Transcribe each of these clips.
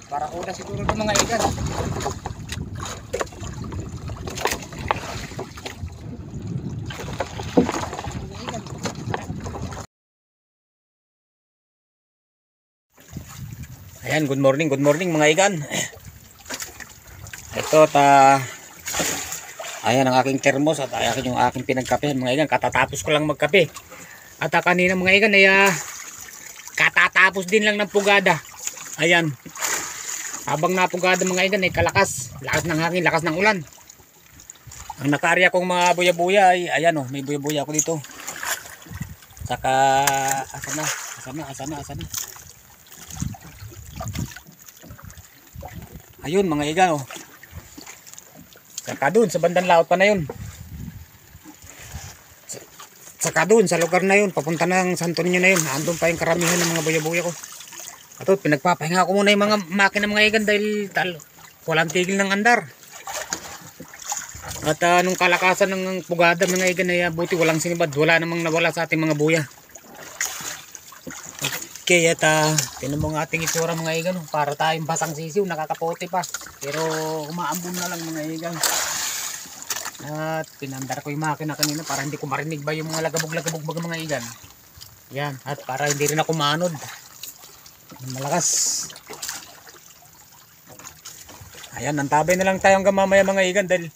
Para una siguro ng mga igan. Ayan, good morning mga igan. Ito ayan ang aking termos at ayan yung aking pinagkape mga igan. Katatapos ko lang magkape. At kanina mga igan ay katatapos din lang ng pugada. Ayan. Habang napugada mga igan ay lakas ng hangin, lakas ng ulan. Ang nakaarya kong mga buya-buya ay ayan oh, may buya-buya ako dito. Saka asa na. Ayun mga igan oh. Saka dun sa bandang laot pa na yun. Saka dun sa lugar na yun, papunta ng Santo Niño na yun. Andun pa yung karamihan ng mga buya-buya ko. At pinagpapahinga ko muna yung mga makina mga igan dahil walang tigil ng andar. At nung kalakasan ng pugada mga igan ay buti walang sinibad. Wala namang nawala sa ating mga buya. Okay, at tinan mo ang ating itsura mga igan. Para tayong basang sisiw, nakakapote pa. Pero umaambon na lang mga igan. At pinandar ko yung makina kanina para hindi ko marinig ba yung mga lagabog-lagabog mga igan. Yan, at para hindi rin ako maanod. Malakas. Ayan, nantabay na lang tayo hanggang mamaya mga igan dahil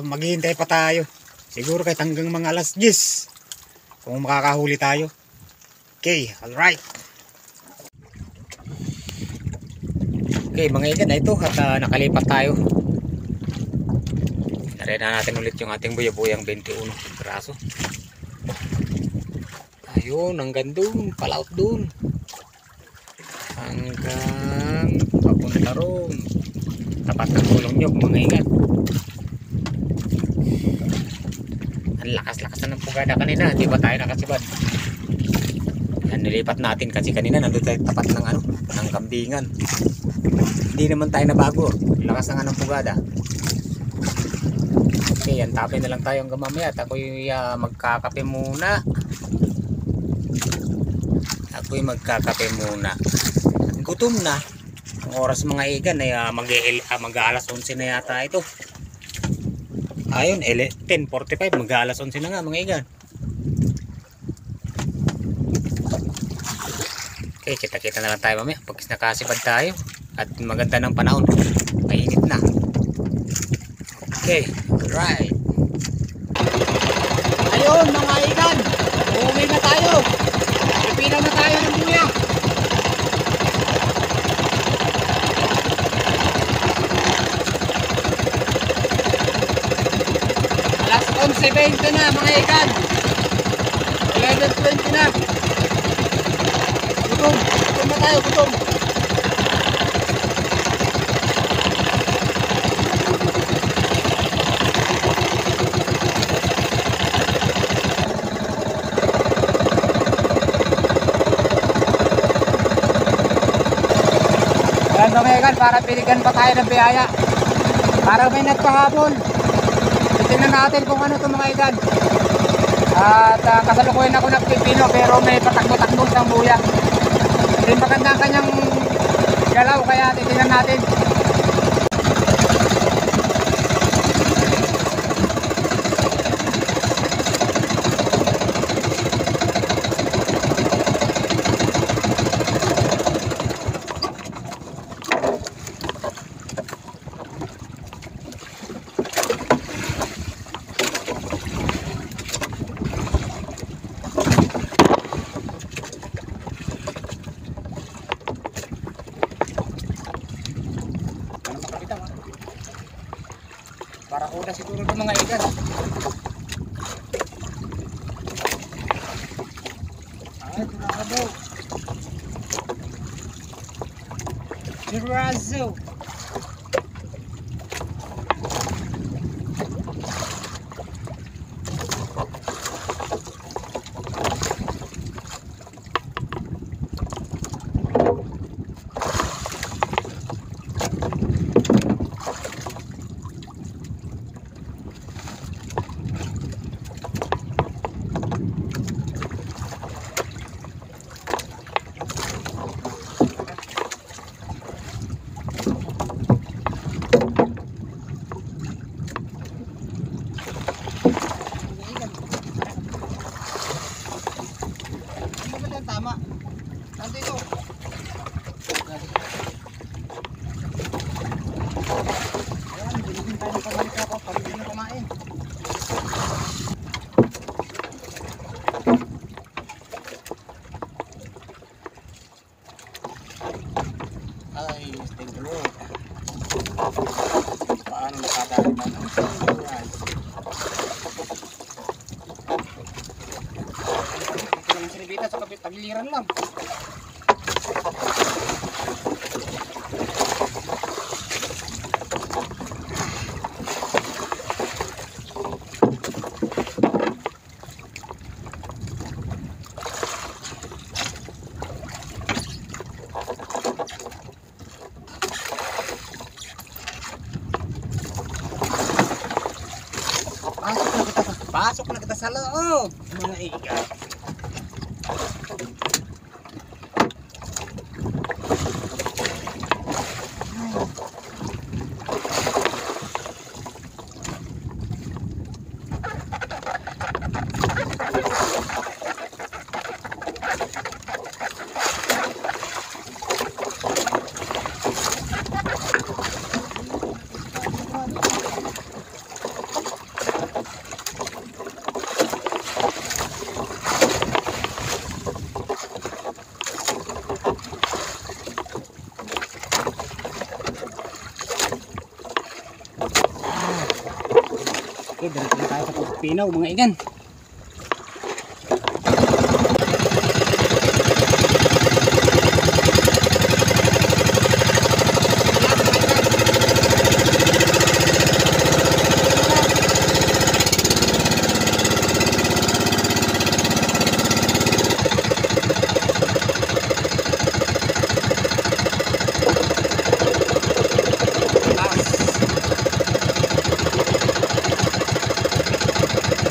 maghihintay pa tayo. Siguro kahit hanggang mga alas 10 kung makakahuli tayo. Okay, alright. Okay mga igan, ito at nakalipat tayo. Narena natin ulit yung ating buya-buyang 21 piraso. Ayun, hanggang doon, palaot doon. Hanggang papunta roon. Tapat ng kulong nyo mga igan. Ang lakas-lakas na ng pugada kanina, hindi ba tayo nakasibad? Yan, nilipat natin kasi kanina nandun tayo tapat ng ng kambingan. Hindi naman tayo nabago. Lakas na nga ng pugada. Okay, yan, tapay na lang tayo hanggang mamaya. At ako'y magkakape muna. Gutom na. Ang oras mga igan ay mag-aalas 11 na yata ito. Ayun, 10:45, mag-aalas 11 na nga mga igan. Okay, kita-kita na lang tayo mamaya pag nakasipad tayo. At maganda ng panahon. Mainit na. Okay, alright. Ayun mga igan, uuwi na tayo. Pipinaw na tayo ng buya. Alas 11:20 na mga igan. 11:20 na. Gutom na tayo, gutom. Yan mga igan, para piligan pa tayo ng biyaya. Para may nagpahabol. Tingnan natin kung ano ito mga igan. At kasalukuyan ako ng pipino pero may patakbo-takbo sa buya. Hindi maganda ang kanyang galaw kaya titingnan natin. Para una siguro ng mga igan. Ay, turado. Turado. tama. Nandito. Ayan, binigyan tayo ng pabalik ako. Pabalik na kumain. Ay, thank you Lord. Paano nakadali na ng buhay? Ito naman sinibita sa tagiliran lang. Pasok na kita sa loob, mga iga. Okay, dito tayo sa pagpinaw mga igan.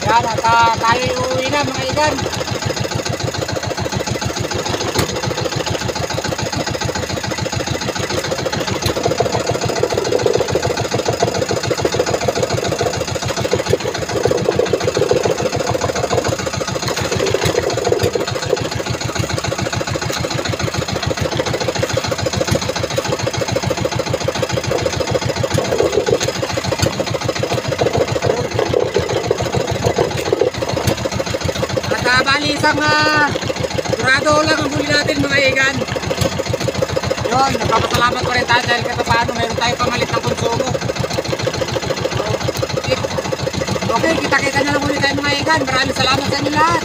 Yan, at tayo uuwi na mga igan. Bali isang kurado lang ang huli natin mga igan. Yun, nagpapasalamat pa rin tayo dahil kahit paano meron tayo pamalit ng konsumo. Okay, kita-kita na lang ulit tayo mga igan. Maraming salamat sa inyo lahat.